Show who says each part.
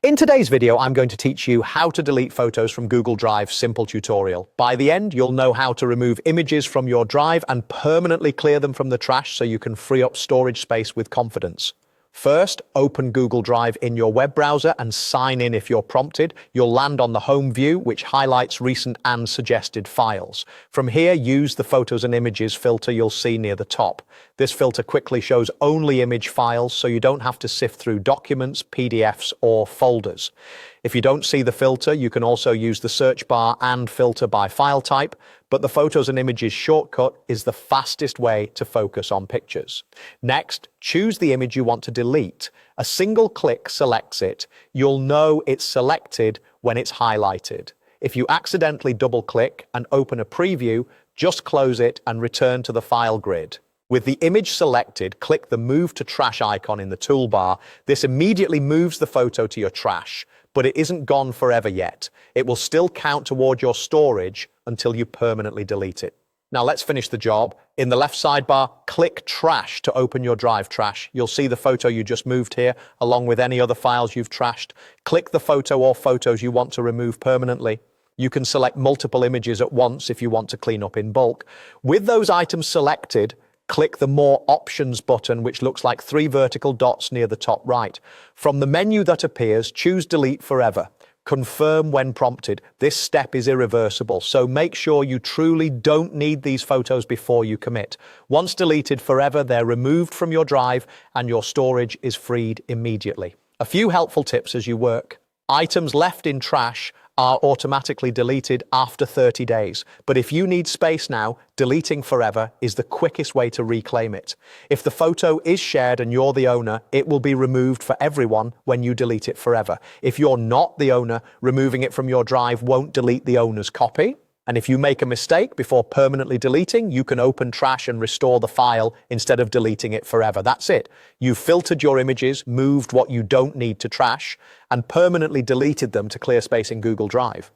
Speaker 1: In today's video, I'm going to teach you how to delete photos from Google Drive simple tutorial. By the end, you'll know how to remove images from your drive and permanently clear them from the trash so you can free up storage space with confidence. First, open Google Drive in your web browser and sign in if you're prompted. You'll land on the home view, which highlights recent and suggested files. From here, use the Photos and Images filter you'll see near the top. This filter quickly shows only image files, so you don't have to sift through documents, PDFs, or folders. If you don't see the filter, you can also use the search bar and filter by file type, but the Photos and Images shortcut is the fastest way to focus on pictures. Next, choose the image you want to delete. A single click selects it. You'll know it's selected when it's highlighted. If you accidentally double-click and open a preview, just close it and return to the file grid. With the image selected, click the Move to Trash icon in the toolbar. This immediately moves the photo to your trash, but it isn't gone forever yet. It will still count toward your storage until you permanently delete it. Now let's finish the job. In the left sidebar, click Trash to open your drive trash. You'll see the photo you just moved here, along with any other files you've trashed. Click the photo or photos you want to remove permanently. You can select multiple images at once if you want to clean up in bulk. With those items selected, click the More Options button, which looks like 3 vertical dots near the top right. From the menu that appears, choose Delete Forever. Confirm when prompted. This step is irreversible, so make sure you truly don't need these photos before you commit. Once deleted forever, they're removed from your drive and your storage is freed immediately. A few helpful tips as you work. Items left in trash are automatically deleted after 30 days. But if you need space now, deleting forever is the quickest way to reclaim it. If the photo is shared and you're the owner, it will be removed for everyone when you delete it forever. If you're not the owner, removing it from your drive won't delete the owner's copy. And if you make a mistake before permanently deleting, you can open trash and restore the file instead of deleting it forever. That's it. You've filtered your images, moved what you don't need to trash, and permanently deleted them to clear space in Google Drive.